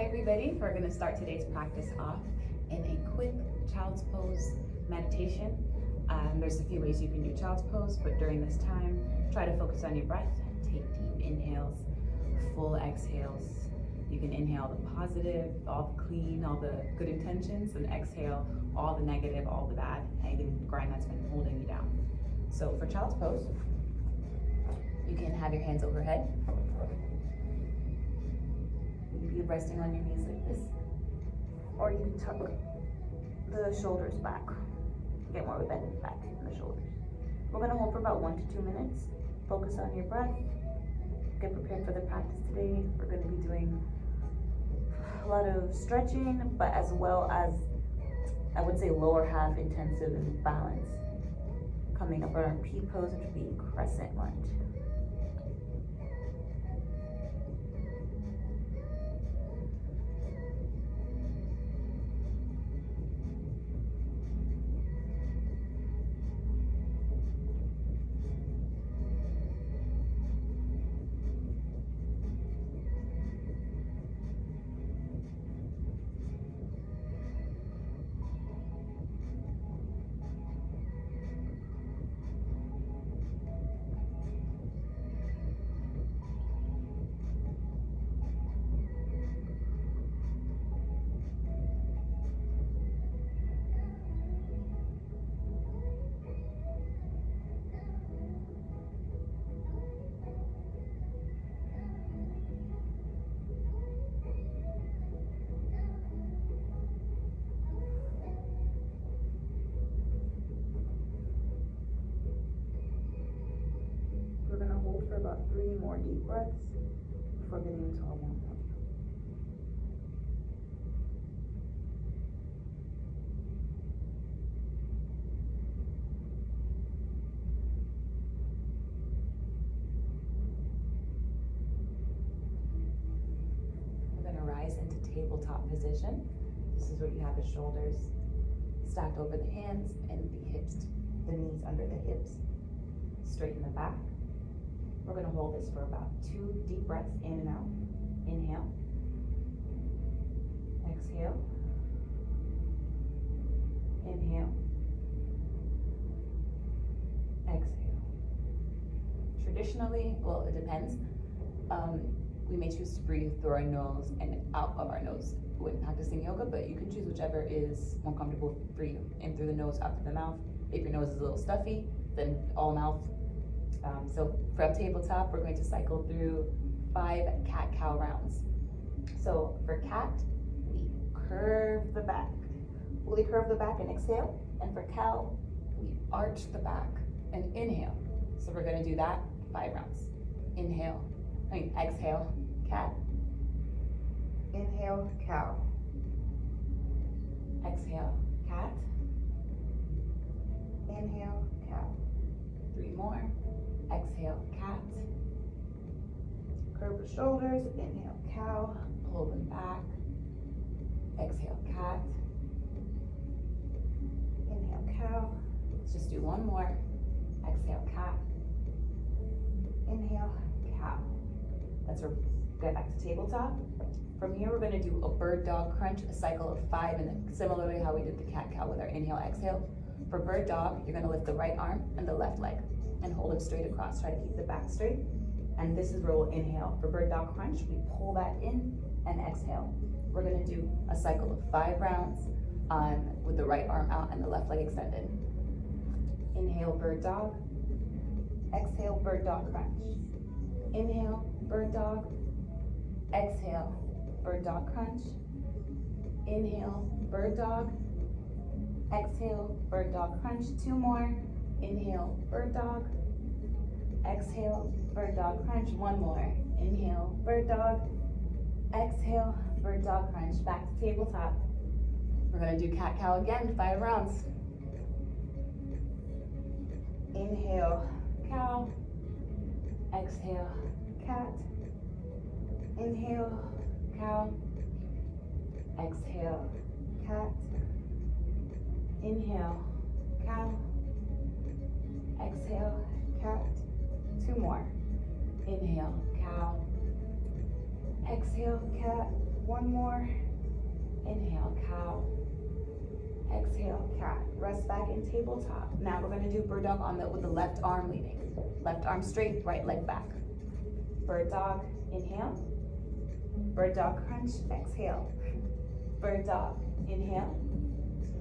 Hi everybody, we're going to start today's practice off in a quick child's pose meditation. There's a few ways you can do child's pose, but during this time, try to focus on your breath. Take deep inhales, full exhales. You can inhale the positive, all the clean, all the good intentions, and exhale all the negative, all the bad, negative grind that's been holding you down. So for child's pose, you can have your hands overhead. You can be resting on your knees like this, or you can tuck the shoulders back. Get more of a bend in the back in the shoulders. We're gonna hold for about 1 to 2 minutes. Focus on your breath. Get prepared for the practice today. We're gonna be doing a lot of stretching, but as well as, I would say, lower half intensive and balance. Coming up on our P pose, which would be crescent lunge. We're gonna hold for about 3 more deep breaths before getting into our warm up. We're gonna rise into tabletop position. This is where you have the shoulders stacked over the hands and the hips, the knees under the hips. Straighten the back. We're going to hold this for about 2 deep breaths in and out. Inhale. Exhale. Inhale. Exhale. Traditionally, well, it depends. We may choose to breathe through our nose and out of our nose when practicing yoga, but you can choose whichever is more comfortable for you. In through the nose, out through the mouth. If your nose is a little stuffy, then all mouth. So from tabletop, we're going to cycle through 5 cat-cow rounds. So for cat, we curve the back. Fully curve the back and exhale. And for cow, we arch the back and inhale. So we're gonna do that 5 rounds. Exhale, cat. Inhale, cow. Exhale, cat. Inhale, cow. 3 more. Exhale, cat. Curve the shoulders. Inhale, cow. Pull them back. Exhale, cat. Inhale, cow. Let's just do 1 more. Exhale, cat. Inhale, cow. Let's get back to tabletop. From here, we're going to do a bird dog crunch, a cycle of 5, and similarly how we did the cat cow with our inhale, exhale. For bird dog, you're going to lift the right arm and the left leg and hold it straight across. Try to keep the back straight. And this is where we'll inhale. For bird dog crunch, we pull that in and exhale. We're going to do a cycle of 5 rounds with the right arm out and the left leg extended. Inhale, bird dog. Exhale, bird dog crunch. Inhale, bird dog. Exhale, bird dog crunch. Inhale, bird dog. Exhale, bird dog crunch. 2 more. Inhale, bird dog. Exhale, bird dog crunch. 1 more. Inhale, bird dog. Exhale, bird dog crunch. Back to tabletop. We're gonna do cat cow again, 5 rounds. Inhale, cow. Exhale, cat. Inhale, cow. Exhale, cat. Inhale, cow. Exhale, cat. 2 more. Inhale, cow. Exhale, cat. One more. Inhale, cow. Exhale, cat. Rest back in tabletop. Now we're gonna do bird dog with the left arm leading. Left arm straight, right leg back. Bird dog, inhale. Bird dog crunch, exhale. Bird dog, inhale.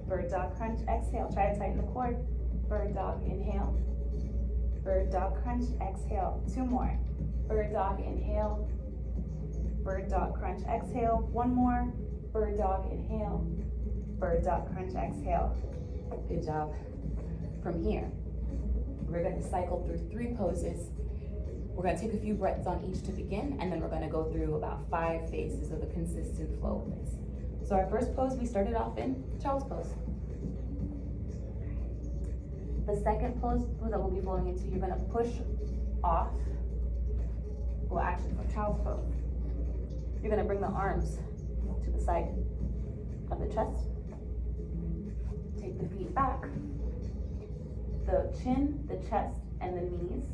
Bird dog crunch, exhale. Try to tighten the core. Bird dog, inhale. Bird dog crunch, exhale. Two more. Bird dog, inhale. Bird dog crunch, exhale. One more. Bird dog, inhale. Bird dog crunch, exhale. Good job. From here, we're gonna cycle through 3 poses. We're gonna take a few breaths on each to begin, and then we're gonna go through about 5 phases of a consistent flow of this. So our first pose, we started off in child's pose. The second pose that we'll be flowing into, you're gonna push off. Well, actually, for child's pose, you're gonna bring the arms to the side of the chest. Take the feet back. The chin, the chest, and the knees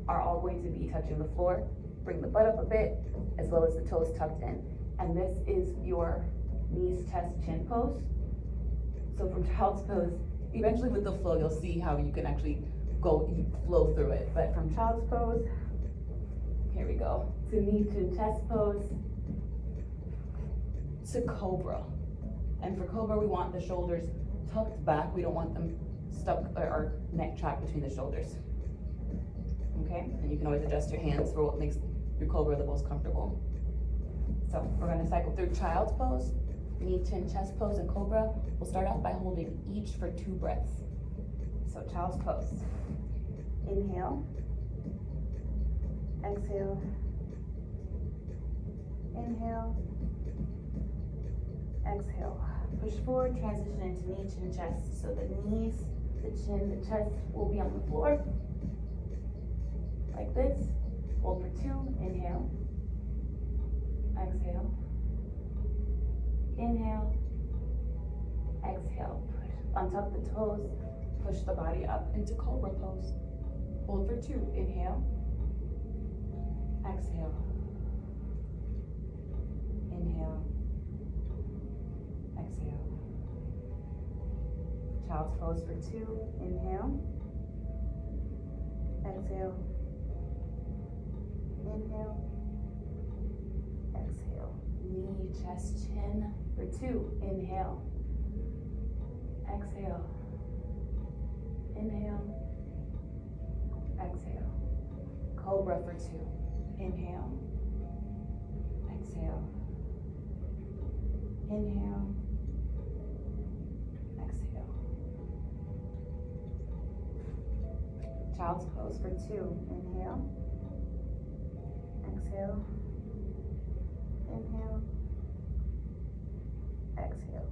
are all going to be touching the floor. Bring the butt up a bit, as well as the toes tucked in. And this is your knees, chest, chin pose. So from child's pose, eventually with the flow, you'll see how you can actually flow through it. But from child's pose, here we go, to knee to chest pose, to cobra. And for cobra, we want the shoulders tucked back. We don't want them stuck or neck trapped between the shoulders. Okay, and you can always adjust your hands for what makes your cobra the most comfortable. So we're gonna cycle through child's pose, knee, chin, chest pose, and cobra. We'll start off by holding each for 2 breaths. So child's pose. Inhale. Exhale. Inhale. Exhale. Push forward, transition into knee, chin, chest. So the knees, the chin, the chest will be on the floor. Like this. Hold for 2. Inhale. Exhale. Inhale. Exhale. Untuck the toes. Push the body up into cobra pose. Hold for 2. Inhale. Exhale. Inhale. Exhale. Child's pose for 2. Inhale. Exhale. Inhale. Exhale. Knee, chest, chin for 2. Inhale. Exhale. Inhale. Exhale. Cobra for 2. Inhale. Exhale. Inhale. Exhale. Child's pose for 2. Inhale. Exhale. Inhale. Exhale.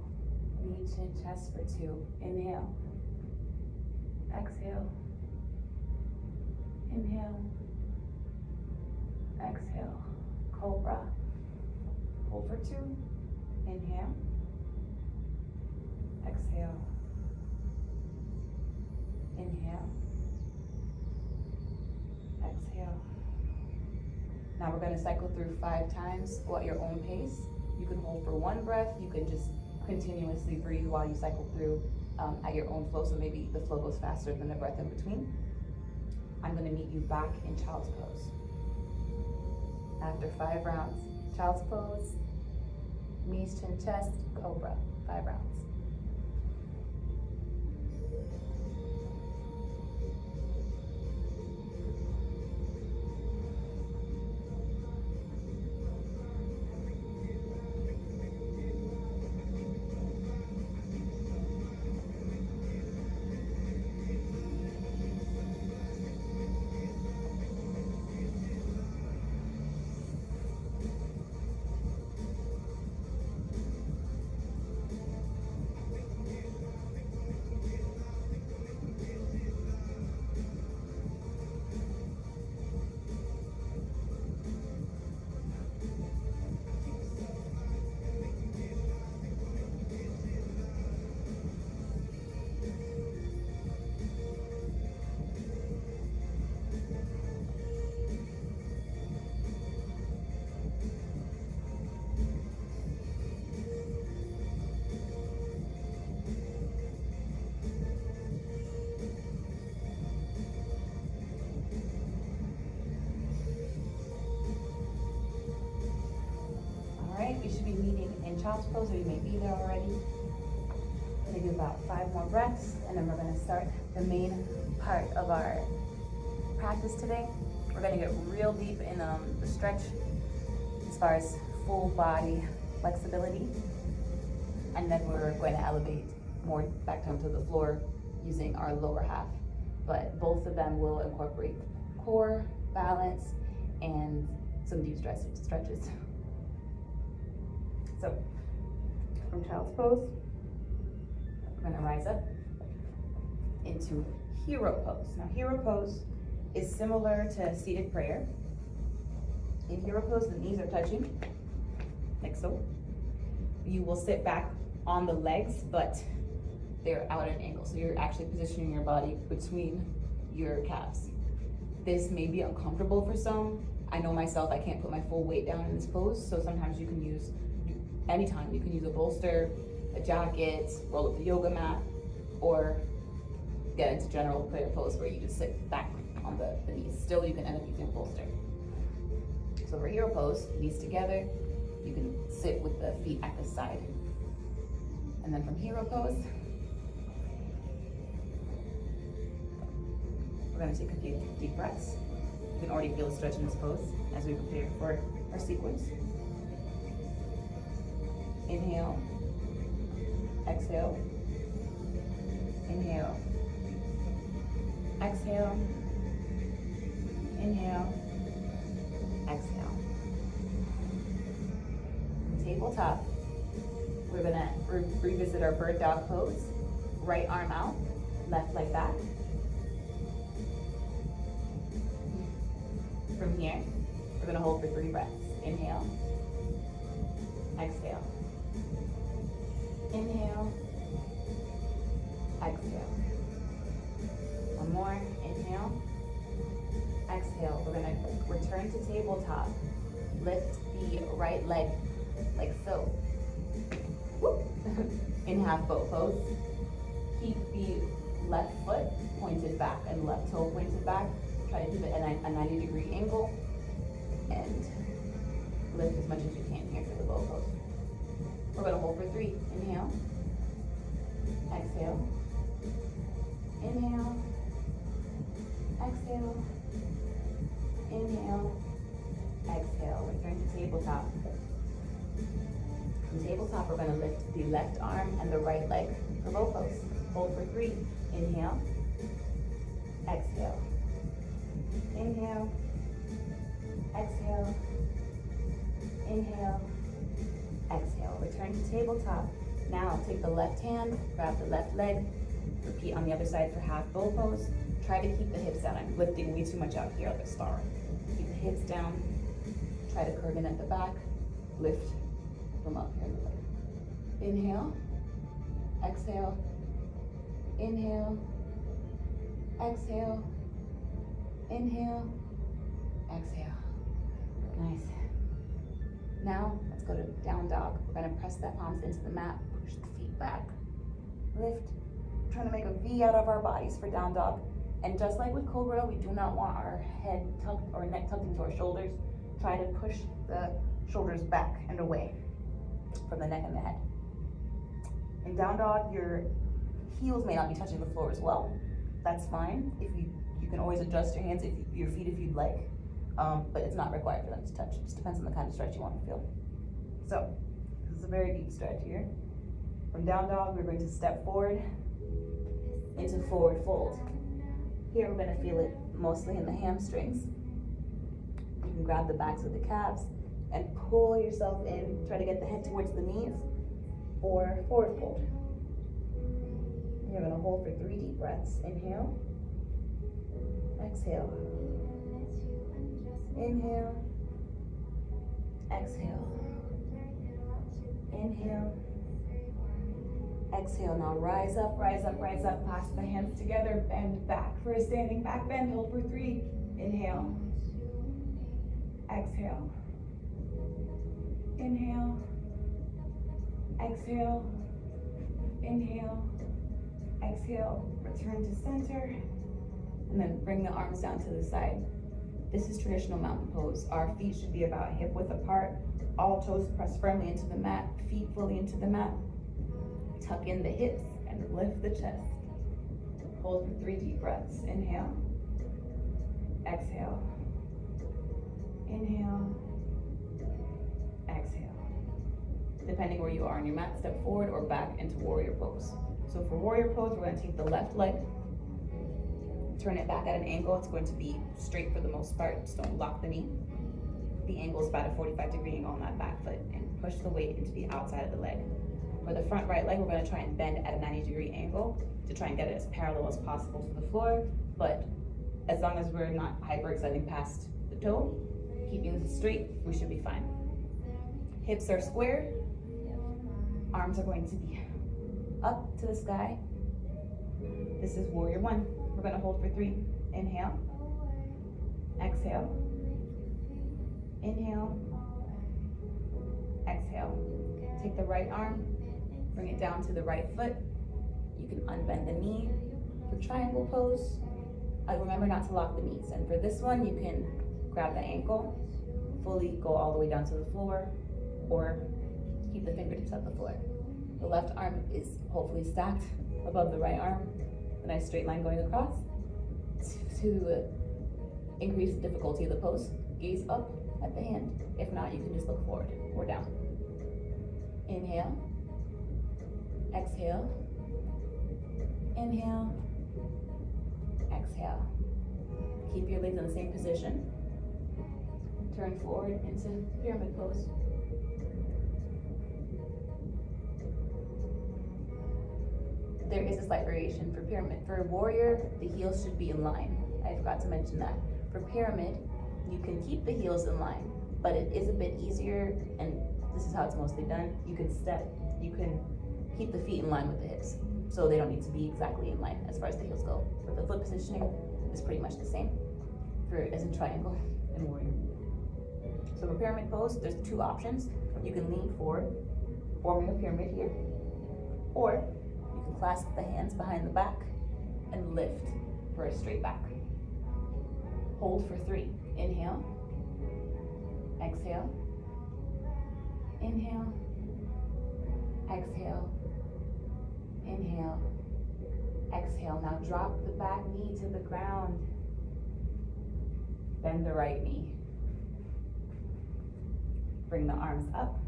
Knee, chin, chest for 2. Inhale. Exhale. Inhale. Exhale. Cobra. Hold for 2. Inhale. Exhale. Inhale. Exhale. Now we're going to cycle through 5 times at your own pace. You can hold for 1 breath. You can just continuously breathe while you cycle through at your own flow. So maybe the flow goes faster than the breath in between. I'm going to meet you back in child's pose. After 5 rounds, child's pose, knees, chin, chest, cobra, 5 rounds. child's pose, or you may be there already. Gonna do about 5 more breaths, and then we're gonna start the main part of our practice today. We're gonna get real deep in the stretch as far as full body flexibility, and then we're going to elevate more back down to the floor using our lower half. But both of them will incorporate core, balance, and some deep stretches. So, from child's pose, we're gonna rise up into hero pose. Now, hero pose is similar to seated prayer. In hero pose, the knees are touching, like so. You will sit back on the legs, but they're out at an angle. So you're actually positioning your body between your calves. This may be uncomfortable for some. I know myself, I can't put my full weight down in this pose, so sometimes you can use, anytime, you can use a bolster, a jacket, roll up the yoga mat, or get into general prayer pose where you just sit back on the knees. Still, you can end up using a bolster. So for hero pose, knees together, you can sit with the feet at the side. And then from hero pose, we're gonna take a few deep breaths. You can already feel the stretch in this pose as we prepare for our sequence. Inhale, exhale, inhale, exhale, inhale, exhale. Tabletop, we're gonna revisit our bird dog pose. Right arm out, left leg back. From here, we're gonna hold for 3 breaths. Inhale, exhale, inhale, exhale. One more, inhale, exhale. We're gonna return to tabletop. Lift the right leg like so. In half boat pose. Keep the left foot pointed back and left toe pointed back. Try to keep it at a 90-degree angle and lift as much as you can here for the boat pose. We're gonna hold for 3. Inhale, exhale, inhale, exhale, inhale, exhale. Return to tabletop. From tabletop, we're gonna lift the left arm and the right leg for boat pose. Hold for 3. Inhale, exhale, inhale, exhale, inhale, exhale. Return to tabletop. Now take the left hand, grab the left leg, repeat on the other side for half boat pose. Try to keep the hips down. I'm lifting way too much out here at the start. Keep the hips down. Try to curve in at the back. Lift from up here. Inhale, exhale, inhale, exhale, inhale, exhale. Nice. Now, let's go to down dog. We're gonna press the palms into the mat, push the feet back, lift. Trying to make a V out of our bodies for down dog. And just like with Cobra, we do not want our head tucked or neck tucked into our shoulders. Try to push the shoulders back and away from the neck and the head. In down dog, your heels may not be touching the floor as well. That's fine. If you can always adjust your hands, your feet if you'd like, but it's not required for them to touch. It just depends on the kind of stretch you want to feel. So, this is a very deep stretch here. From down dog, we're going to step forward into forward fold. Here we're going to feel it mostly in the hamstrings. You can grab the backs of the calves and pull yourself in. Try to get the head towards the knees or forward fold. You're going to hold for 3 deep breaths. Inhale, exhale, inhale, exhale, inhale, exhale. Now rise up, rise up, rise up. Clasp the hands together, bend back for a standing back bend. Hold for 3. Inhale, exhale, inhale, exhale, inhale, exhale. Return to center, and then bring the arms down to the side. This is traditional mountain pose. Our feet should be about hip width apart. All toes press firmly into the mat, feet fully into the mat. Tuck in the hips and lift the chest. Hold for 3 deep breaths. Inhale. Exhale. Inhale. Exhale. Depending where you are on your mat, step forward or back into warrior pose. So for warrior pose, we're going to take the left leg, turn it back at an angle. It's going to be straight for the most part. Just don't lock the knee. The angle is about a 45-degree angle on that back foot, and push the weight into the outside of the leg. For the front right leg, we're going to try and bend at a 90-degree angle to try and get it as parallel as possible to the floor. But as long as we're not hyperextending past the toe, keeping this straight, we should be fine. Hips are square. Arms are going to be up to the sky. This is warrior one. We're going to hold for 3. Inhale. Exhale. Inhale. Exhale. Take the right arm, bring it down to the right foot. You can unbend the knee for triangle pose. Remember not to lock the knees. And for this one, you can grab the ankle, fully go all the way down to the floor, or keep the fingertips at the floor. The left arm is hopefully stacked above the right arm. A nice straight line going across. To increase the difficulty of the pose, gaze up at the hand. If not, you can just look forward or down. Inhale. Exhale. Inhale. Exhale. Keep your legs in the same position. Turn forward into pyramid pose. There is a slight variation for pyramid. For warrior, the heels should be in line. I forgot to mention that. For pyramid, you can keep the heels in line, but it is a bit easier, and this is how it's mostly done. You can keep the feet in line with the hips, so they don't need to be exactly in line as far as the heels go. But the foot positioning is pretty much the same as in triangle and warrior. So for pyramid pose, there's 2 options. You can lean forward, forming a pyramid here, or you can clasp the hands behind the back and lift for a straight back. Hold for 3. Inhale. Exhale. Inhale. Exhale. Inhale. Exhale. Now drop the back knee to the ground. Bend the right knee. Bring the arms up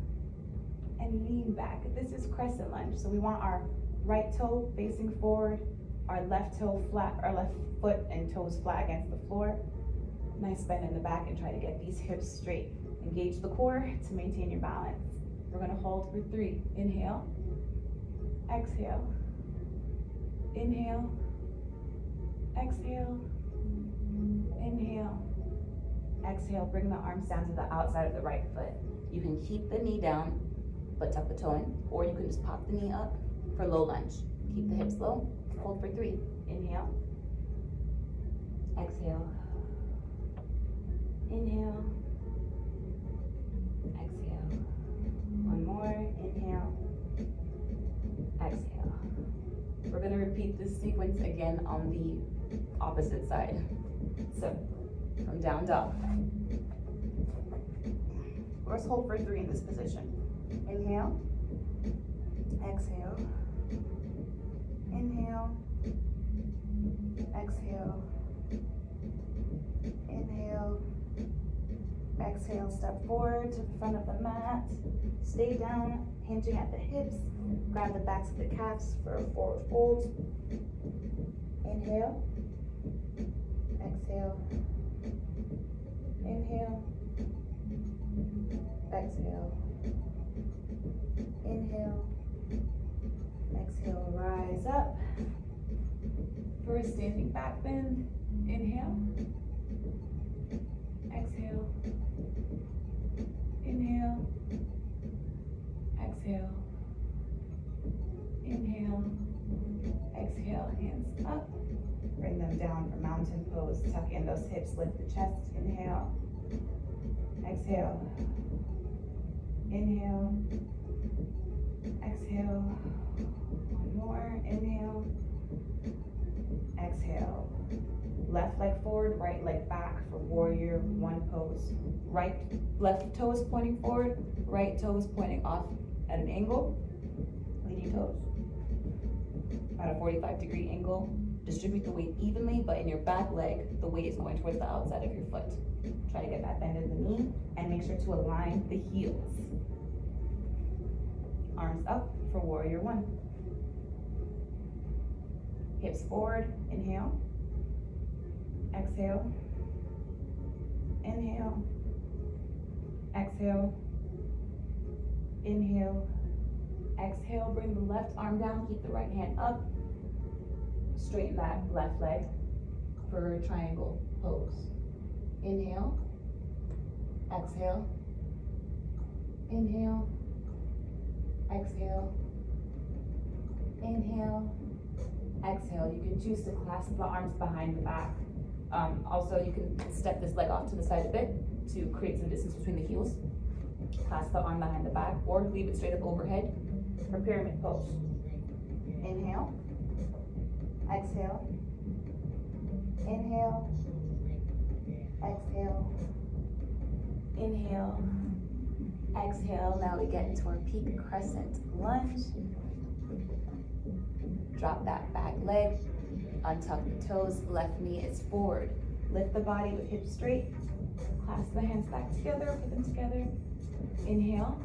and lean back. This is crescent lunge. So we want our right toe facing forward, our left toe flat, our left foot and toes flat against the floor. Nice bend in the back, and try to get these hips straight. Engage the core to maintain your balance. We're gonna hold for 3. Inhale. Exhale. Inhale. Exhale. Inhale. Exhale. Bring the arms down to the outside of the right foot. You can keep the knee down, but tuck the toe in, or you can just pop the knee up for low lunge. Keep the hips low. Hold for 3. Inhale. Exhale. Inhale. Exhale. One more. Inhale. Exhale. We're going to repeat this sequence again on the opposite side. So, from down dog. Let's hold for 3 in this position. Inhale. Exhale. Inhale. Exhale. Inhale. Exhale, step forward to the front of the mat. Stay down, hinging at the hips. Grab the backs of the calves for a forward fold. Inhale. Exhale. Inhale. Exhale. Inhale. Exhale, rise up. For a standing back bend. Inhale. Exhale. Inhale. Exhale. Inhale. Exhale, hands up. Bring them down for mountain pose. Tuck in those hips, lift the chest. Inhale. Exhale. Inhale. Exhale. One more. Inhale. Exhale. Left leg forward, right leg back for warrior one pose. left toe is pointing forward, right toe is pointing off at an angle, leading toes at a 45-degree angle. Distribute the weight evenly, but in your back leg, the weight is going towards the outside of your foot. Try to get that bend in the knee and make sure to align the heels. Arms up for warrior one. Hips forward, inhale. Exhale. Inhale. Exhale. Inhale. Exhale, bring the left arm down, keep the right hand up. Straighten that left leg for triangle pose. Inhale. Exhale. Inhale. Exhale. Inhale. Exhale. You can choose to clasp the arms behind the back. Also, you can step this leg off to the side a bit to create some distance between the heels. Clasp the arm behind the back or leave it straight up overhead for pyramid pose. Inhale. Exhale. Inhale. Exhale. Inhale. Exhale. Now we get into our peak crescent lunge. Drop that back leg. Untuck the toes. Left knee is forward. Lift the body with hips straight. Clasp the hands back together. Put them together. Inhale.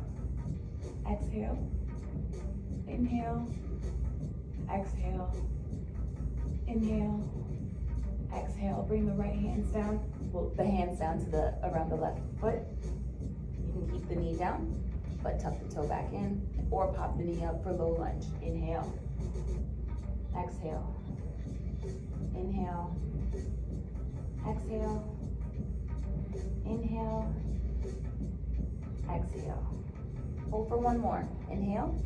Exhale. Inhale. Exhale. Inhale. Exhale. Bring the right hands down. Well, the hands down to around the left foot. You can keep the knee down, but tuck the toe back in, or pop the knee up for low lunge. Inhale. Exhale. Inhale. Exhale. Inhale. Exhale. Hold for one more. Inhale.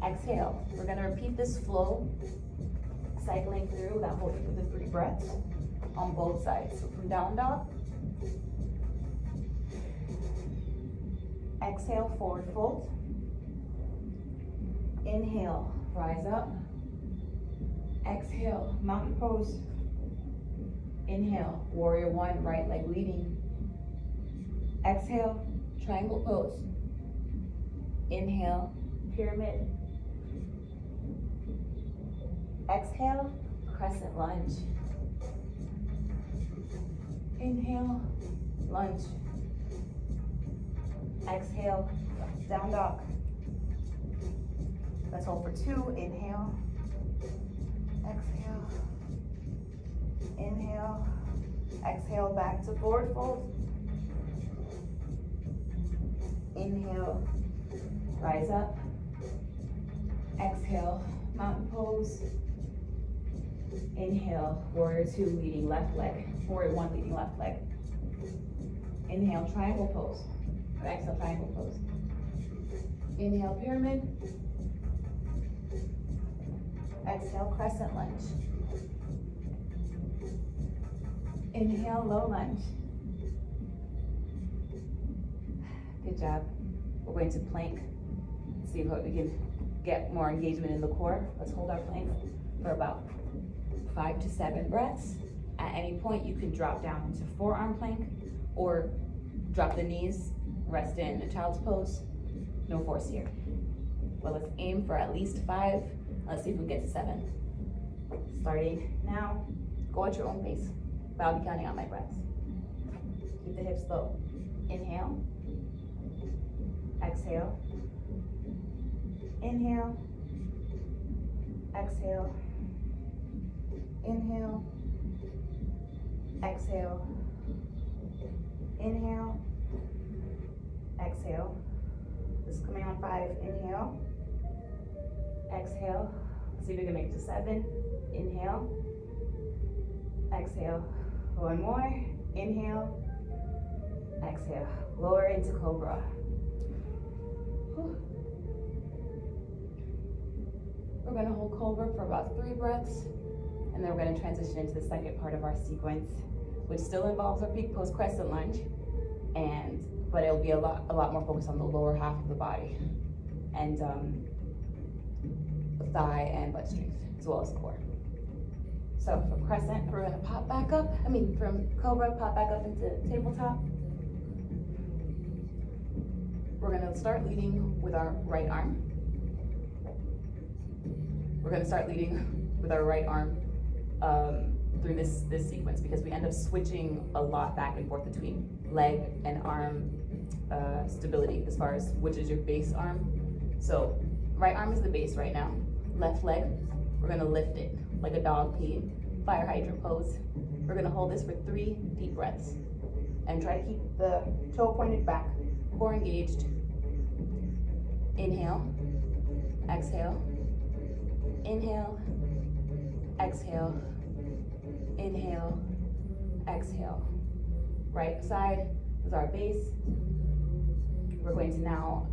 Exhale. We're going to repeat this flow, cycling through without holding for the 3 breaths on both sides. So from down dog. Exhale, forward fold. Inhale, rise up. Exhale, mountain pose. Inhale, warrior one, right leg leading. Exhale, triangle pose. Inhale, pyramid. Exhale, crescent lunge. Inhale, lunge. Exhale, down dog. Let's hold for 2. Inhale. Exhale. Inhale. Exhale, back to forward fold. Inhale, rise up. Exhale, mountain pose. Inhale, warrior two leading left leg. Warrior one leading left leg. Inhale, triangle pose. Or exhale, triangle pose. Inhale, pyramid. Exhale, crescent lunge. Inhale, low lunge. Good job. We're going to plank. See if we can get more engagement in the core. Let's hold our plank for about 5 to 7 breaths. At any point, you can drop down into forearm plank or drop the knees, rest in a child's pose. No force here. Well, let's aim for at least 5. Let's see if we can get to 7. Starting now. Go at your own pace, but I'll be counting out my breaths. Keep the hips low. Inhale. Exhale. Inhale. Exhale. Inhale. Exhale. Inhale. Exhale. This is coming on 5. Inhale. Exhale. Let's see if we can make it to 7. Inhale. Exhale. One more. Inhale. Exhale. Lower into cobra. Whew. We're going to hold cobra for about 3 breaths, and then we're going to transition into the second part of our sequence, which still involves our peak pose crescent lunge, but it'll be a lot more focused on the lower half of the body, and thigh and butt strength, as well as core. So from crescent, we're going to pop back up. From cobra, pop back up into tabletop. We're gonna start leading with our right arm. We're gonna start leading with our right arm through this sequence, because we end up switching a lot back and forth between leg and arm stability as far as which is your base arm. So right arm is the base right now. Left leg, we're gonna lift it like a dog peeing, fire hydrant pose. We're gonna hold this for 3 deep breaths and try to keep the toe pointed back, core engaged. Inhale, exhale, inhale, exhale, inhale, exhale. Right side is our base. We're going to now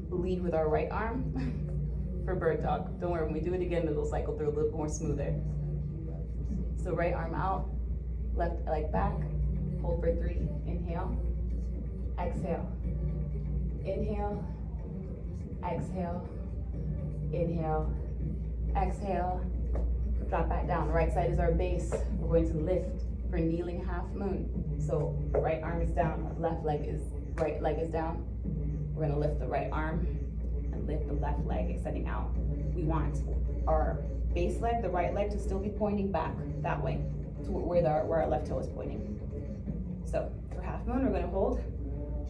lead with our right arm for bird dog. Don't worry, when we do it again, it'll cycle through a little more smoother. So right arm out, left leg back, hold for 3, inhale, exhale, inhale, exhale, inhale, exhale, drop back down. Right side is our base. We're going to lift for kneeling half moon. So right arm is down, right leg is down. We're gonna lift the right arm and lift the left leg, extending out. We want our base leg, the right leg, to still be pointing back that way, to where our left toe is pointing. So for half moon, we're gonna hold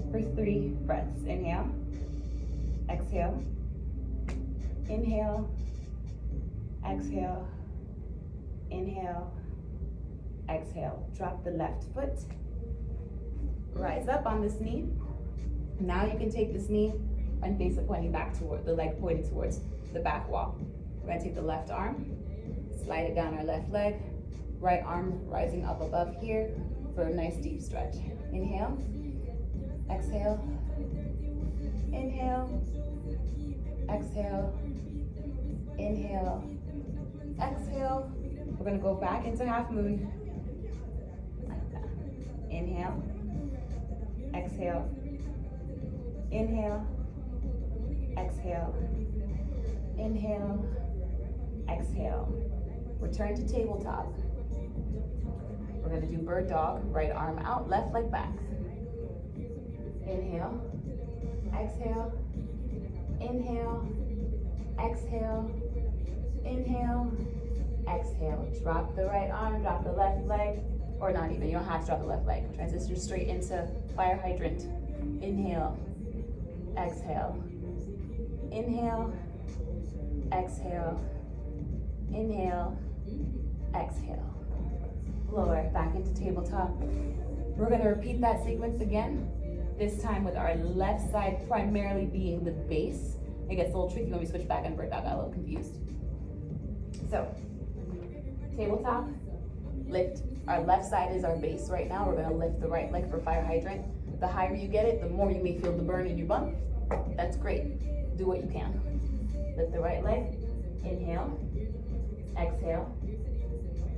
for 3 breaths. Inhale, exhale, inhale, exhale, inhale, exhale. Drop the left foot, rise up on this knee. Now you can take this knee and face it pointing back toward the leg, pointing towards the back wall. We're gonna take the left arm, slide it down our left leg, right arm rising up above here for a nice deep stretch. Inhale, exhale, inhale, exhale, inhale, exhale. We're gonna go back into half moon. Inhale, exhale, inhale, exhale, inhale, exhale. Return to tabletop. We're gonna do bird dog, right arm out, left leg back. Inhale, exhale, inhale, exhale, inhale, exhale. Drop the right arm, drop the left leg, or not even, you don't have to drop the left leg. Transition straight into fire hydrant. Inhale, exhale, inhale, exhale, inhale, exhale. Lower, back into tabletop. We're gonna repeat that sequence again, this time with our left side primarily being the base. It gets a little tricky when we switch back on bird dog, I got a little confused. So, tabletop, lift. Our left side is our base right now. We're gonna lift the right leg for fire hydrant. The higher you get it, the more you may feel the burn in your bum. That's great. Do what you can. Lift the right leg. Inhale. Exhale.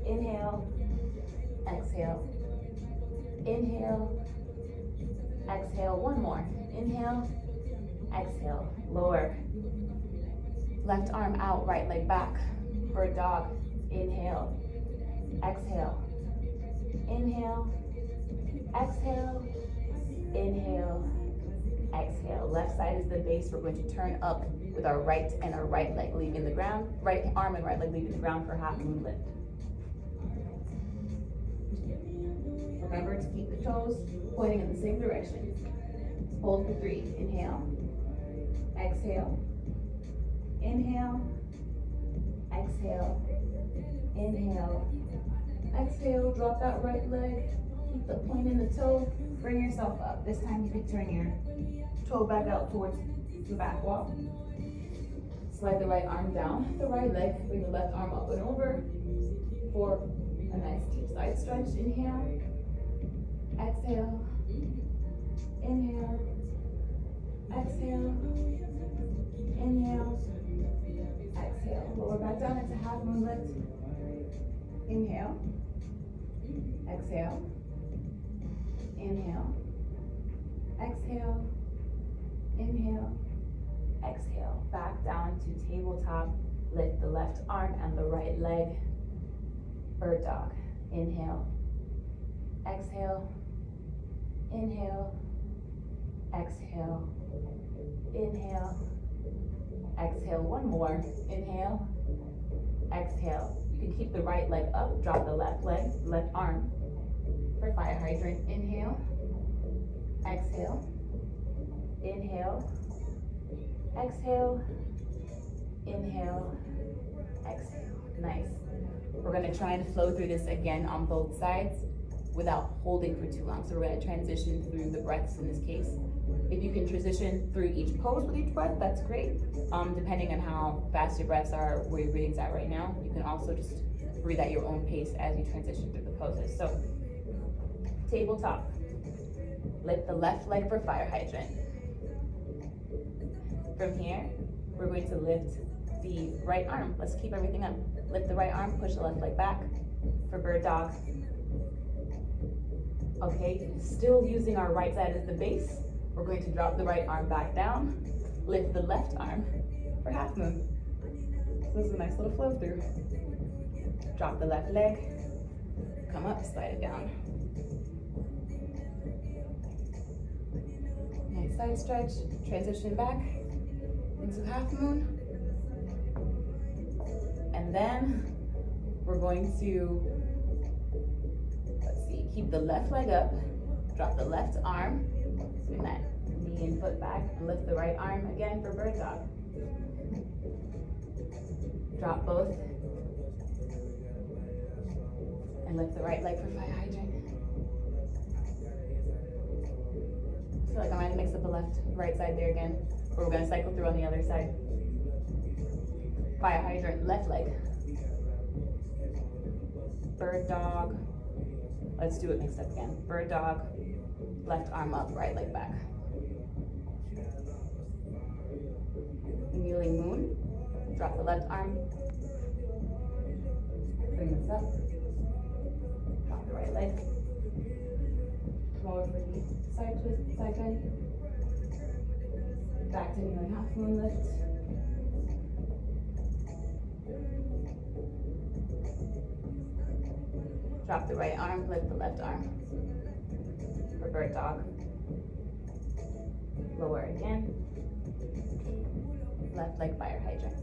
Inhale. Exhale. Inhale. Exhale. One more. Inhale. Exhale. Lower. Left arm out, right leg back. Bird dog. Inhale. Exhale. Inhale. Exhale. Inhale. Exhale. Left side is the base. We're going to turn up with our right and our right leg leaving the ground. Right arm and right leg leaving the ground for half moon lift. Remember to keep the toes pointing in the same direction. Hold for 3. Inhale. Exhale. Inhale. Exhale. Inhale. Exhale. Drop that right leg. Keep the point in the toe. Bring yourself up. This time you can turn your toe back out towards the back wall. Slide the right arm down the right leg. Bring the left arm up and over for a nice deep side stretch. Inhale. Exhale. Inhale. Exhale. Inhale. Exhale. Lower back down into half moon lift. Inhale. Exhale. Inhale. Exhale. Inhale. Exhale. Back down to tabletop. Lift the left arm and the right leg. Bird dog. Inhale. Exhale. Inhale. Exhale. Inhale. Exhale, one more. Inhale. Exhale. You can keep the right leg up, drop the left leg, left arm for fire hydrant. Inhale. Exhale. Inhale. Exhale. Inhale. Exhale. Nice. We're gonna try and flow through this again on both sides without holding for too long. So we're gonna transition through the breaths in this case. If you can transition through each pose with each breath, that's great. Depending on how fast your breaths are, where your breathing's at right now, you can also just breathe at your own pace as you transition through the poses. So, tabletop. Lift the left leg for fire hydrant. From here, we're going to lift the right arm. Let's keep everything up. Lift the right arm, push the left leg back for bird dog. Okay, still using our right side as the base. We're going to drop the right arm back down, lift the left arm for half moon. So this is a nice little flow through. Drop the left leg, come up, slide it down. Nice side stretch, transition back into half moon. And then we're going to, let's see, keep the left leg up, drop the left arm, bring that knee and foot back, and lift the right arm again for bird dog. Drop both, and lift the right leg for fire hydrant. I feel like I might have mixed up the left, right side there again, but we're gonna cycle through on the other side. Fire hydrant, left leg. Bird dog. Let's do it mixed up again. Bird dog, left arm up, right leg back. Kneeling moon. Drop the left arm. Bring this up. Drop the right leg. Come over for the side twist, side bend. Back to kneeling half moon lift. Drop the right arm, lift the left arm for bird dog. Lower again. Left leg fire hydrant.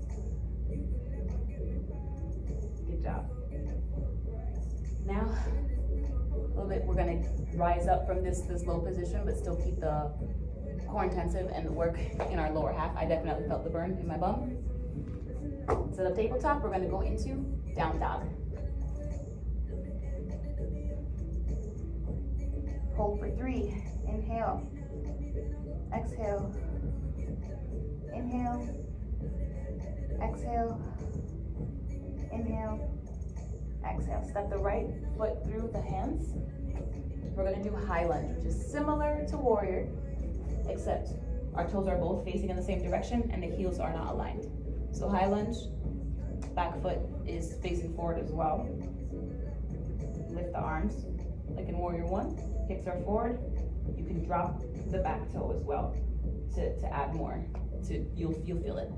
Good job. Now, a little bit, we're gonna rise up from this low position, but still keep the core intensive and the work in our lower half. I definitely felt the burn in my bum. So the tabletop, we're gonna go into down dog. Hold for 3, inhale, exhale, inhale, exhale, inhale, exhale. Step the right foot through the hands. We're gonna do a high lunge, which is similar to warrior, except our toes are both facing in the same direction and the heels are not aligned. So high lunge, back foot is facing forward as well. Lift the arms, like in warrior 1. Hips are forward. You can drop the back toe as well to add more. You'll feel it.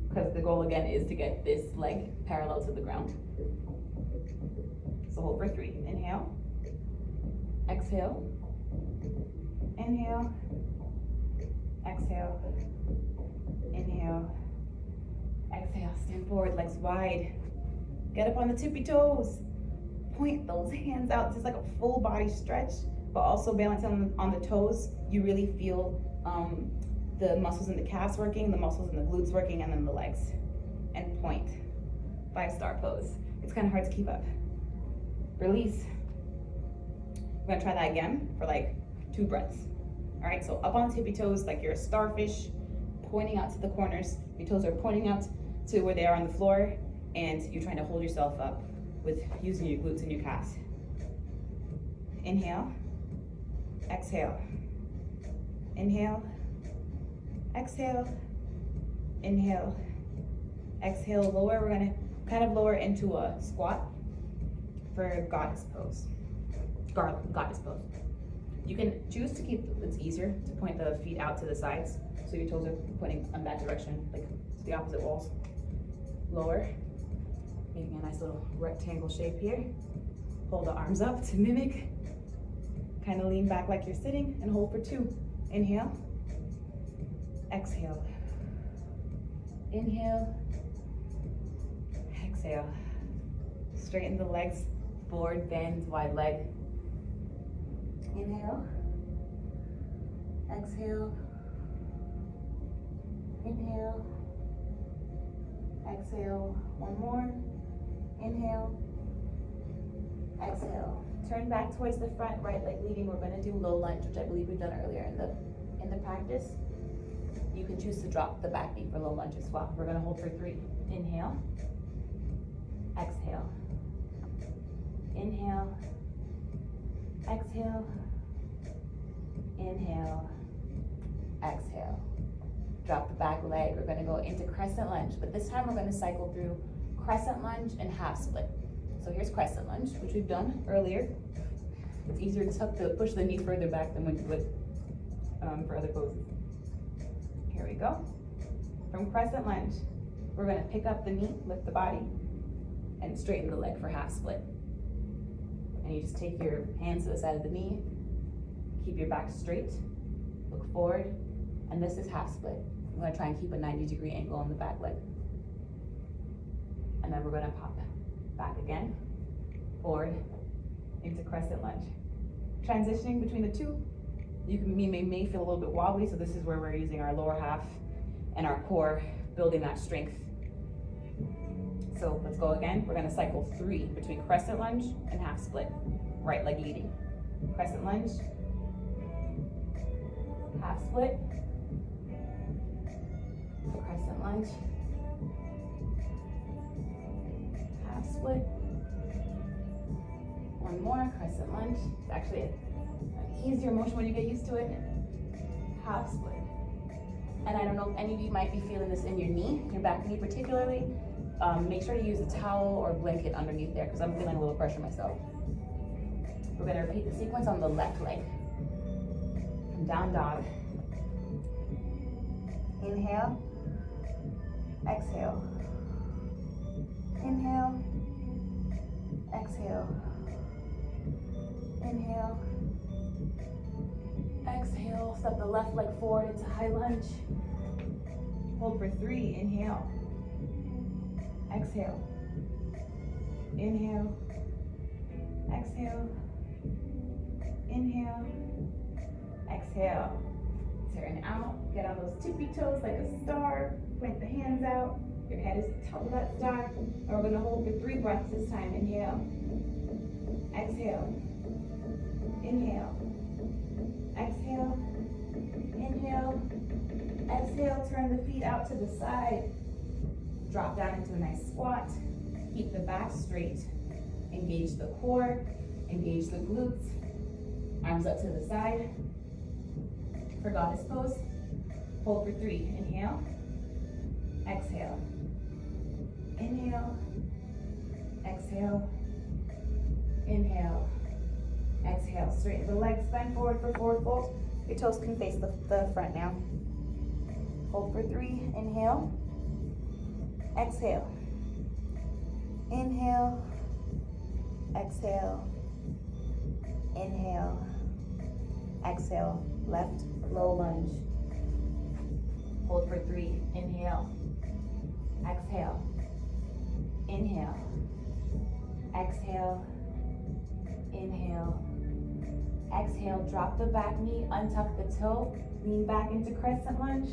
Because the goal again is to get this leg parallel to the ground. So hold for 3. Inhale. Exhale. Inhale. Exhale. Inhale. Exhale. Stand forward, legs wide. Get up on the tippy toes. Point those hands out, just like a full body stretch, but also balance on the toes. You really feel the muscles in the calves working, the muscles in the glutes working, and then the legs. And point. 5-star pose. It's kind of hard to keep up. Release. We're gonna try that again for like 2 breaths. All right, so up on the tippy toes, like you're a starfish, pointing out to the corners. Your toes are pointing out to where they are on the floor, and you're trying to hold yourself up with using your glutes and your calves. Inhale, exhale, inhale, exhale, inhale, exhale, lower. We're gonna kind of lower into a squat for goddess pose. Goddess pose. You can choose to keep, it's easier to point the feet out to the sides, so your toes are pointing in that direction, like to the opposite walls. Lower, making a nice little rectangle shape here. Hold the arms up to mimic. Kind of lean back like you're sitting and hold for 2. Inhale, exhale. Inhale, exhale. Straighten the legs, forward bend, wide leg. Inhale, exhale, inhale, exhale. One more, inhale, exhale. Turn back towards the front, right leg leading. We're gonna do low lunge, which I believe we've done earlier in the practice. You can choose to drop the back knee for low lunge as well. We're gonna hold for 3. Inhale, exhale, inhale, exhale, inhale, exhale. Drop the back leg. We're gonna go into crescent lunge, but this time we're gonna cycle through crescent lunge and half split. So here's crescent lunge, which we've done earlier. It's easier to push the knee further back than when you would for other poses. Here we go. From crescent lunge, we're gonna pick up the knee, lift the body, and straighten the leg for half split. And you just take your hands to the side of the knee, keep your back straight, look forward, and this is half split. I'm gonna try and keep a 90-degree angle on the back leg. And then we're gonna pop back again, forward, into crescent lunge. Transitioning between the two, you may feel a little bit wobbly, so this is where we're using our lower half and our core, building that strength. So let's go again. We're gonna cycle 3 between crescent lunge and half split. Right leg leading. Crescent lunge, half split, crescent lunge, half split. One more, crescent lunge. It's actually an easier motion when you get used to it. Half split. And I don't know if any of you might be feeling this in your knee, your back knee particularly. Make sure to use a towel or blanket underneath there because I'm feeling a little pressure myself. We're gonna repeat the sequence on the left leg. From down dog. Inhale, exhale. Inhale, exhale. Inhale, exhale. Step the left leg forward into high lunge. Hold for 3, inhale. Exhale, inhale, exhale, inhale, exhale. Turn out, get on those tippy toes like a star, point the hands out, your head is the top of that star, and we're gonna hold for 3 breaths this time. Inhale, exhale, inhale, exhale, inhale, exhale. Turn the feet out to the side. Drop down into a nice squat. Keep the back straight. Engage the core, engage the glutes. Arms up to the side. For goddess pose. Hold for 3. Inhale, exhale, inhale, exhale, inhale, exhale. Straighten the legs, bend forward for forward fold. Your toes can face the front now. Hold for 3. Inhale, exhale, inhale, exhale, inhale, exhale. Left low lunge. Hold for 3. Inhale, exhale, inhale, exhale, inhale, exhale. Drop the back knee, untuck the toe, lean back into crescent lunge.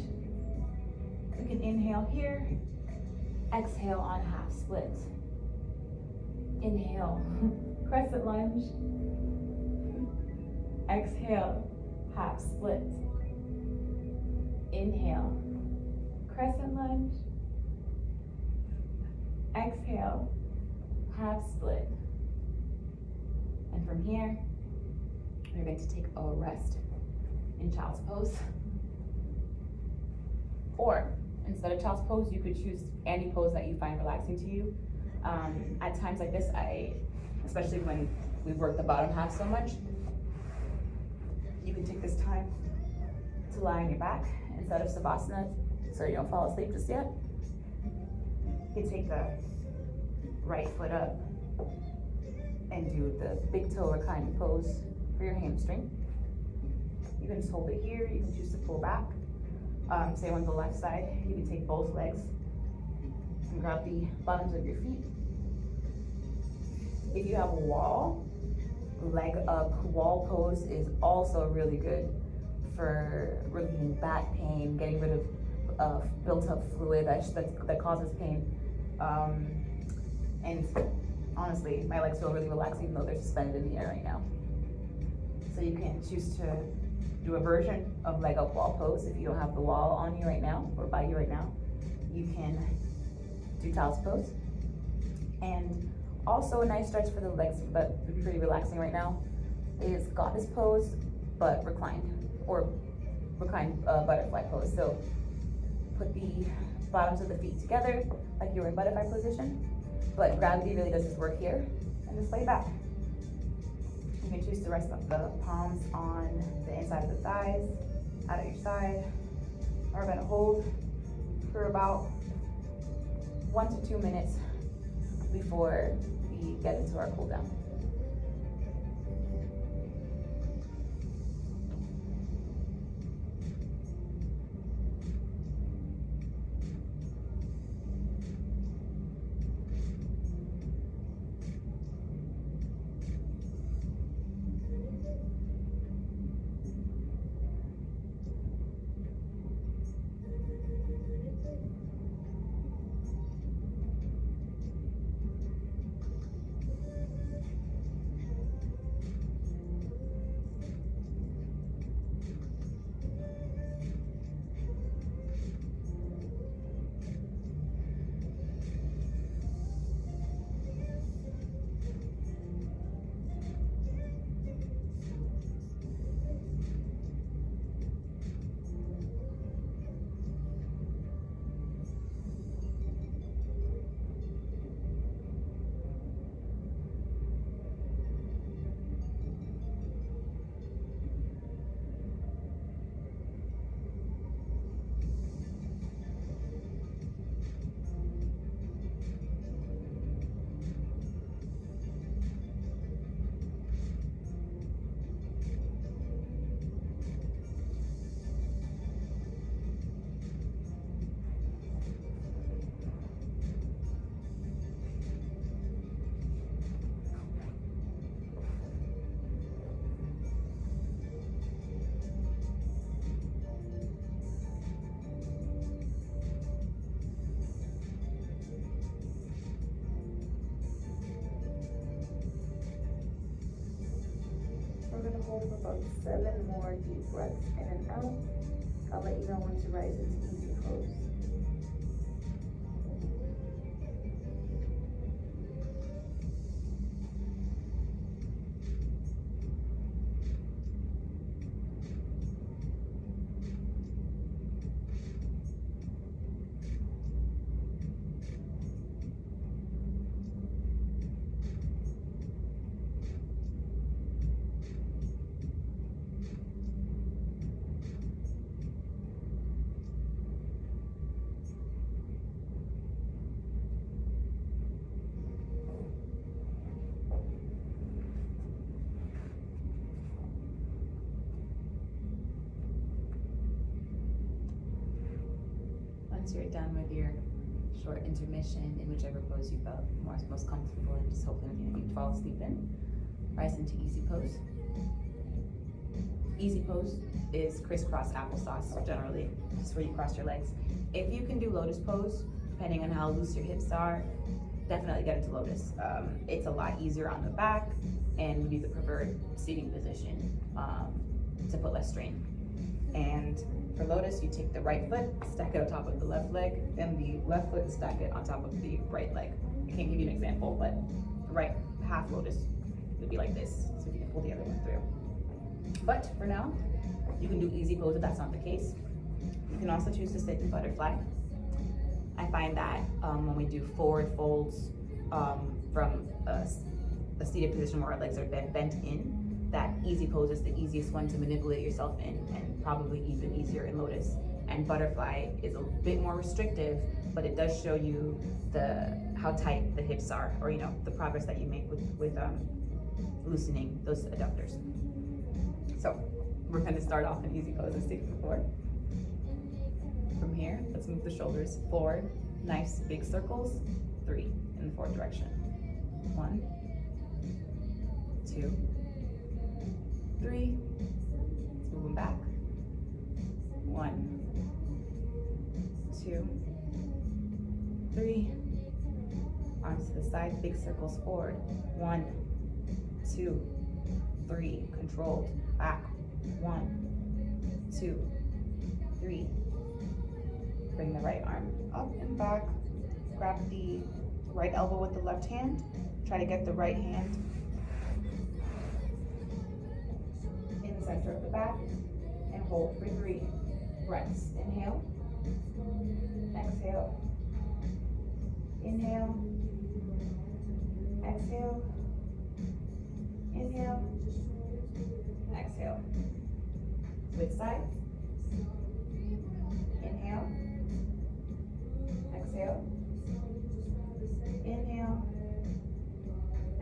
We can inhale here. Exhale on half split. Inhale, crescent lunge. Exhale, half split. Inhale, crescent lunge. Exhale, half split. And from here, we're going to take a rest in child's pose. Or instead of child's pose, you could choose any pose that you find relaxing to you. At times like this, especially when we've worked the bottom half so much, you can take this time to lie on your back instead of savasana, so you don't fall asleep just yet. You can take the right foot up and do the big toe reclining pose for your hamstring. You can just hold it here. You can choose to pull back. Same on the left side. You can take both legs and grab the bottoms of your feet. If you have a wall, leg up wall pose is also really good for relieving back pain, getting rid of built up fluid that causes pain. And honestly, my legs feel really relaxed even though they're suspended in the air right now. So you can choose to do a version of leg up wall pose if you don't have the wall on you right now or by you right now. You can do child's pose. And also a nice stretch for the legs, but pretty relaxing right now, is goddess pose, but reclined, or reclined butterfly pose. So put the bottoms of the feet together like you're in butterfly position, but gravity really does its work here, and just lay back. You can choose to rest the palms on the inside of the thighs, out at your side. We're gonna hold for about 1 to 2 minutes before we get into our cool down. We're gonna hold for about 7 more deep breaths in and out. I'll let you know when to rise into easy pose. Once you're done with your short intermission in whichever pose you felt most comfortable in, just hoping you'd fall asleep in, rise into easy pose. Easy pose is crisscross applesauce generally, just where you cross your legs. If you can do lotus pose, depending on how loose your hips are, definitely get into lotus. It's a lot easier on the back and would be the preferred seating position to put less strain. And for lotus, you take the right foot, stack it on top of the left leg, then the left foot, stack it on top of the right leg. I can't give you an example, but the right half lotus would be like this, so you can pull the other one through. But for now, you can do easy pose if that's not the case. You can also choose to sit in butterfly. I find that when we do forward folds from a seated position where our legs are bent in, that easy pose is the easiest one to manipulate yourself in, and probably even easier in lotus. And butterfly is a bit more restrictive, but it does show you how tight the hips are, or the progress that you make with loosening those adductors. So we're going to start off in easy pose as stated before. From here, let's move the shoulders forward. Nice big circles, 3 in the forward direction. 1, 2, 3. Let's move them back. 1, 2, 3. Arms to the side, big circles forward. 1, 2, 3. Controlled. Back. 1, 2, 3. Bring the right arm up and back. Grab the right elbow with the left hand. Try to get the right hand in the center of the back and hold for 3 breaths. Inhale. Exhale. Inhale. Exhale. Inhale. Exhale. Switch sides. Inhale. Exhale. Inhale.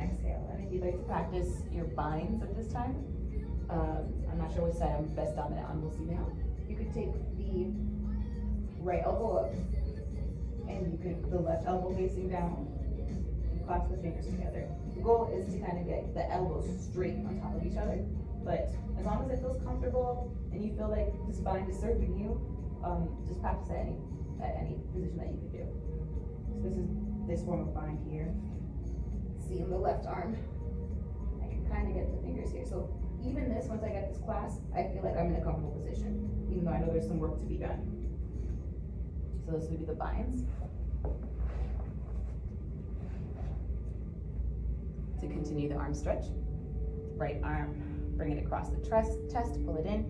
Exhale. And if you'd like to practice your binds at this time, I'm not sure which side I'm best dominant on, we'll see now. You could take the right elbow up, and you could the left elbow facing down, and clasp the fingers together. The goal is to kind of get the elbows straight on top of each other, but as long as it feels comfortable and you feel like the spine is serving you, just practice at any position that you can do. So this is this form of bind here. See in the left arm, I can kind of get the fingers here. So even this, once I get this clasp, I feel like I'm in a comfortable position, even though I know there's some work to be done. So this would be the binds. To continue the arm stretch, right arm, bring it across the chest, pull it in,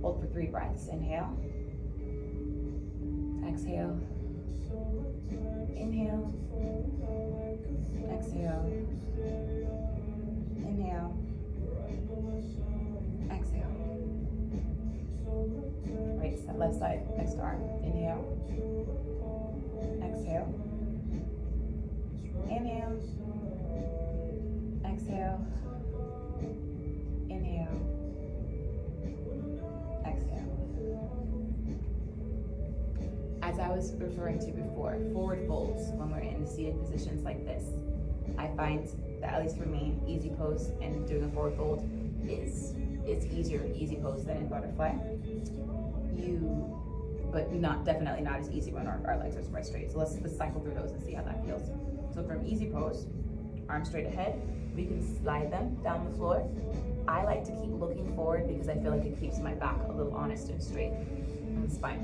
hold for 3 breaths. Inhale, exhale, inhale, exhale, inhale, exhale. Right side, left side, next arm. Inhale, exhale, inhale, exhale, inhale, exhale. As I was referring to before, forward folds when we're in seated positions like this, I find that, at least for me, easy pose and doing a forward fold is easy pose than in butterfly. But definitely not as easy when our legs are spread straight. So let's cycle through those and see how that feels. So from easy pose, arms straight ahead, we can slide them down the floor. I like to keep looking forward because I feel like it keeps my back a little honest and straight and the spine.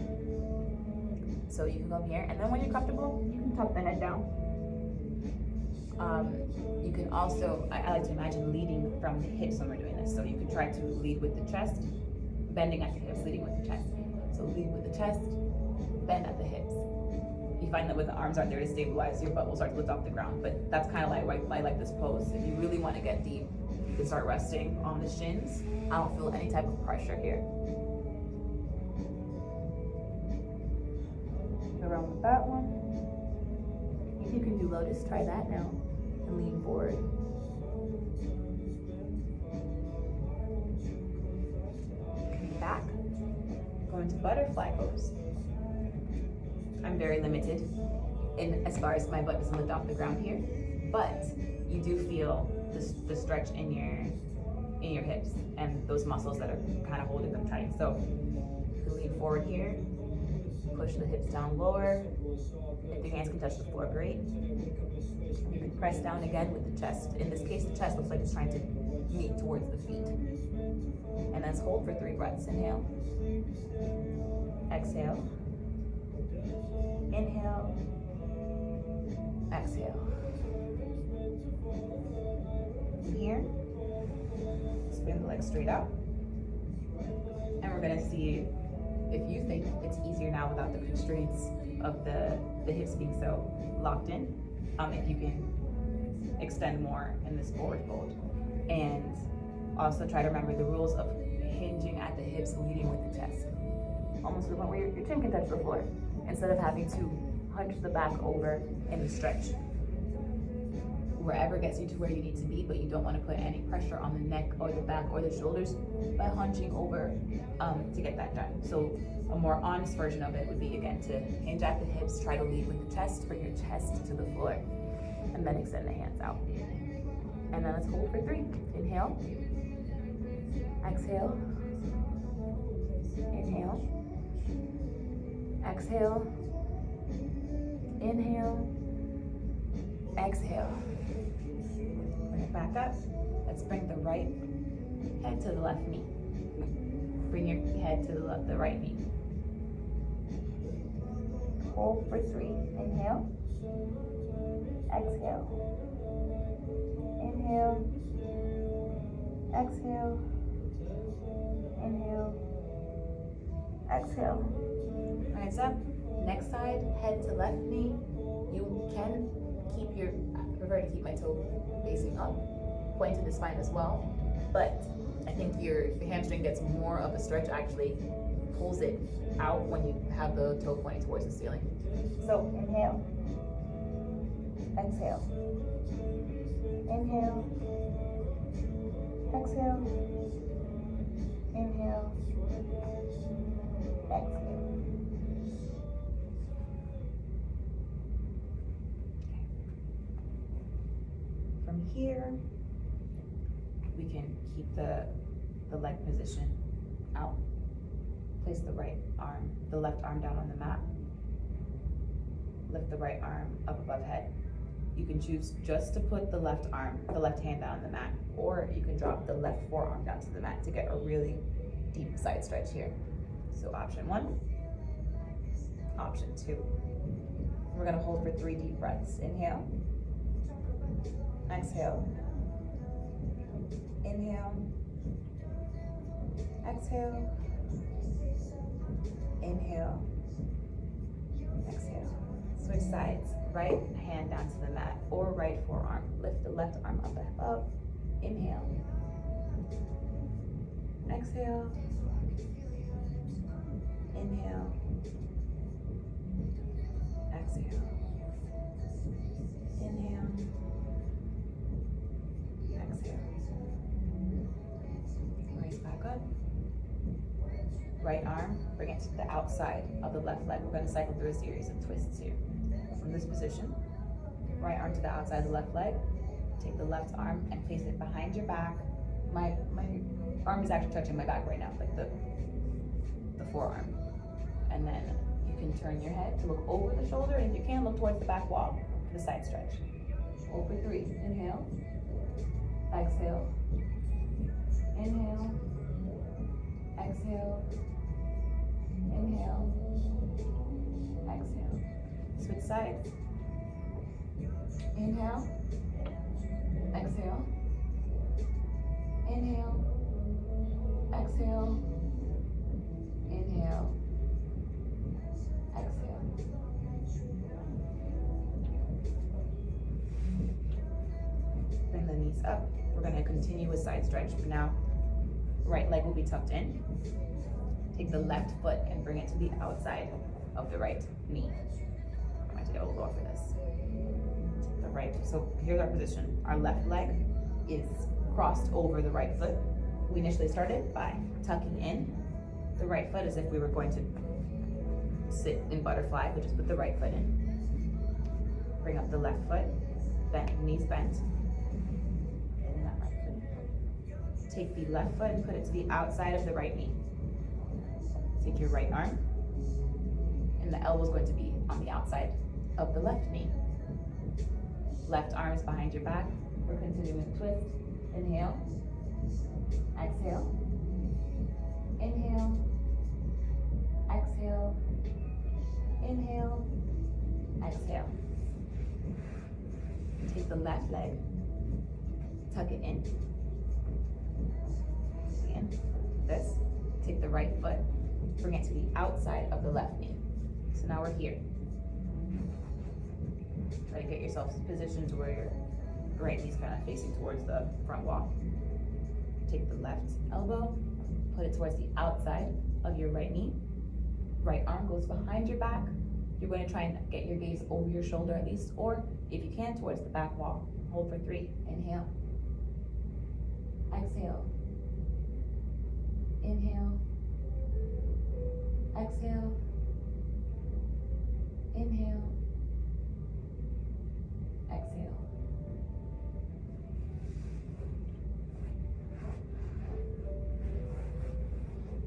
So you can come here, and then when you're comfortable, you can tuck the head down. You can also, I like to imagine leading from the hips when we're doing this. So you can try to lead with the chest, bending at the hips, leading with the chest. So lead with the chest, bend at the hips. You find that when the arms aren't there to stabilize, your butt will start to lift off the ground. But that's kind of like why I like this pose. If you really want to get deep, you can start resting on the shins. I don't feel any type of pressure here. Around with that one. If you can do lotus, try that now. And lean forward. Coming back. Going to butterfly pose. I'm very limited in as far as my butt doesn't lift off the ground here, but you do feel the stretch in your hips and those muscles that are kind of holding them tight. So you can lean forward here, push the hips down lower. If your hands can touch the floor, great. You can press down again with the chest. In this case, the chest looks like it's trying to meet towards the feet. And then hold for 3 breaths. Inhale, exhale, inhale, exhale. And here, spin the legs straight out. And we're gonna see if you think it's easier now without the constraints of the hips being so locked in, if you can extend more in this forward fold. And also try to remember the rules of hinging at the hips, leading with the chest. Almost to the point where your chin can touch the floor, instead of having to hunch the back over in the stretch. Wherever gets you to where you need to be, but you don't want to put any pressure on the neck or the back or the shoulders by hunching over to get that done. So A more honest version of it would be, again, to hinge at the hips, try to lead with the chest, bring your chest to the floor, and then extend the hands out. And then let's hold for 3. Inhale, exhale, inhale, exhale, inhale, exhale. Bring it back up. Let's bring the right head to the left knee. Bring your head to the right knee. Hold for 3. Inhale, exhale, inhale, exhale, inhale, exhale. Hands up. Next side, head to left knee. You can keep I prefer to keep my toe facing up, point to the spine as well, but I think your hamstring gets more of a stretch, actually pulls it out when you have the toe pointing towards the ceiling. So inhale, exhale, inhale, exhale, inhale, exhale. From here, we can keep the leg position out. Place the left arm down on the mat. Lift the right arm up above head. You can choose just to put the left hand down on the mat, or you can drop the left forearm down to the mat to get a really deep side stretch here. So option 1, option 2. We're gonna hold for 3 deep breaths. Inhale, exhale, inhale, exhale, inhale, exhale. Switch sides. Right hand down to the mat or right forearm. Lift the left arm up. Inhale, exhale, inhale, exhale, inhale, exhale. Raise back up. Right arm, bring it to the outside of the left leg. We're going to cycle through a series of twists here. From this position, right arm to the outside of the left leg. Take the left arm and place it behind your back. My arm is actually touching my back right now, like the forearm. And then you can turn your head to look over the shoulder, and if you can, look towards the back wall for the side stretch. Hold for 3. Inhale, exhale, inhale, exhale, inhale, exhale. Switch sides. Inhale, exhale, inhale, exhale, inhale, exhale. Bring the knees up. We're going to continue with side stretch. Now, right leg will be tucked in. Take the left foot and bring it to the outside of the right knee. I'm going to get a little lower for this. Take the right. So here's our position. Our left leg is crossed over the right foot. We initially started by tucking in the right foot as if we were going to sit in butterfly, but just put the right foot in. Bring up the left foot, bend, knees bent. And that right foot. Take the left foot and put it to the outside of the right knee. Take your right arm, and the elbow is going to be on the outside of the left knee. Left arm is behind your back. We're continuing to twist. Inhale, exhale, inhale, exhale, inhale, exhale. Take the left leg, tuck it in. Again, this. Take the right foot, bring it to the outside of the left knee. So now we're here. Try to get yourself positioned to where your right knee's kind of facing towards the front wall. Take the left elbow, put it towards the outside of your right knee. Right arm goes behind your back. You're going to try and get your gaze over your shoulder at least, or if you can, towards the back wall. Hold for 3. Inhale. Exhale. Inhale. exhale, inhale, exhale.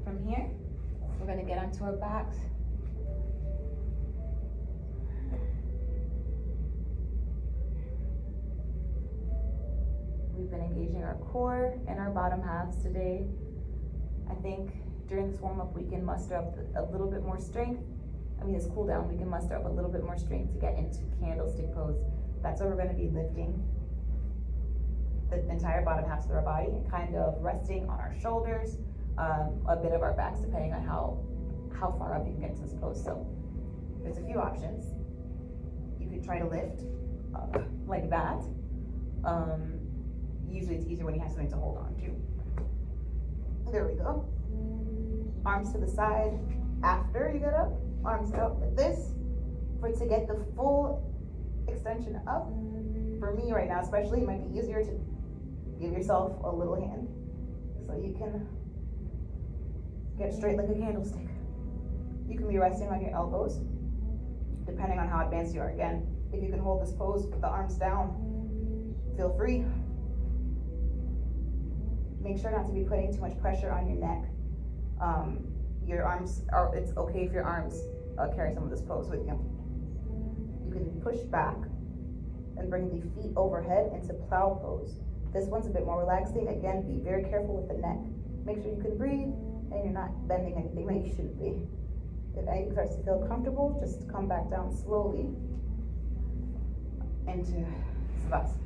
From here, we're gonna get onto our backs. We've been engaging our core and our bottom halves today. I think during this warm-up we can muster up a little bit more strength. This cool down, we can muster up a little bit more strength to get into candlestick pose. That's where we're gonna be lifting the entire bottom half of our body and kind of resting on our shoulders, a bit of our backs, depending on how far up you can get into this pose. So there's a few options. You could try to lift like that. Usually it's easier when you have something to hold on to. There we go. Arms to the side after you get up. Arms out like this, to get the full extension up. For me right now especially, it might be easier to give yourself a little hand so you can get straight like a candlestick. You can be resting on your elbows depending on how advanced you are. Again, if you can hold this pose with the arms down, feel free. Make sure not to be putting too much pressure on your neck. Your arms are, it's okay if your arms carry some of this pose with you. You can push back and bring the feet overhead into plow pose. This one's a bit more relaxing. Again, be very careful with the neck. Make sure you can breathe and you're not bending anything that you shouldn't be. If anything starts to feel comfortable, just come back down slowly into Savasana.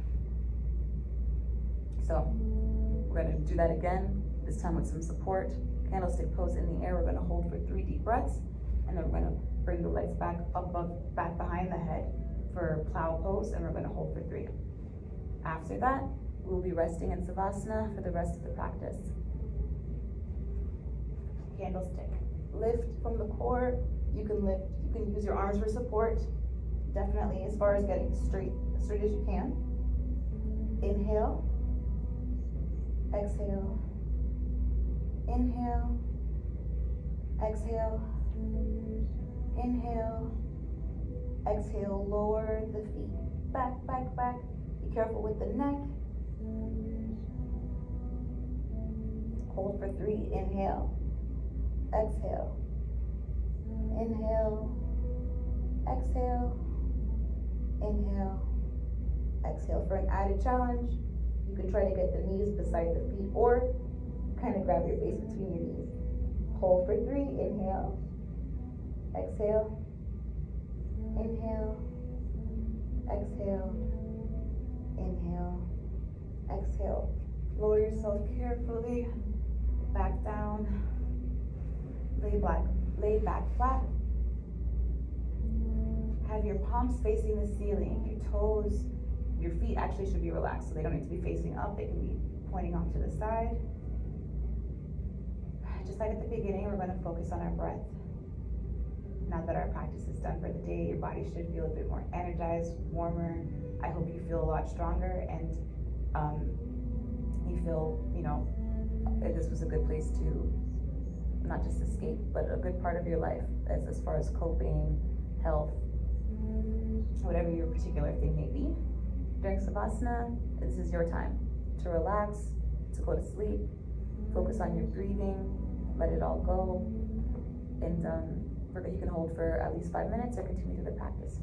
So we're gonna do that again, this time with some support. Candlestick pose in the air. We're gonna hold for 3 deep breaths, and then we're gonna bring the legs back back behind the head for plow pose, and we're gonna hold for 3. After that, we'll be resting in Savasana for the rest of the practice. Candlestick. Lift from the core. You can use your arms for support. Definitely as far as getting straight as you can. Inhale. Exhale. Inhale, exhale, inhale, exhale, lower the feet, back, back, back. Be careful with the neck. Hold for 3, inhale, exhale, inhale, exhale, inhale, exhale. For an added challenge, you can try to get the knees beside the feet or kind of grab your base between your knees. Hold for 3, inhale, exhale, inhale, exhale, inhale, exhale. Lower yourself carefully, back down, lay back flat. Have your palms facing the ceiling, your toes, your feet actually should be relaxed, so they don't need to be facing up, they can be pointing off to the side. Just like at the beginning, we're going to focus on our breath. Now that our practice is done for the day, your body should feel a bit more energized, warmer. I hope you feel a lot stronger and you feel, this was a good place to not just escape, but a good part of your life as far as coping, health, whatever your particular thing may be. During Savasana, this is your time to relax, to go to sleep, focus on your breathing, let it all go, and you can hold for at least 5 minutes or continue the practice.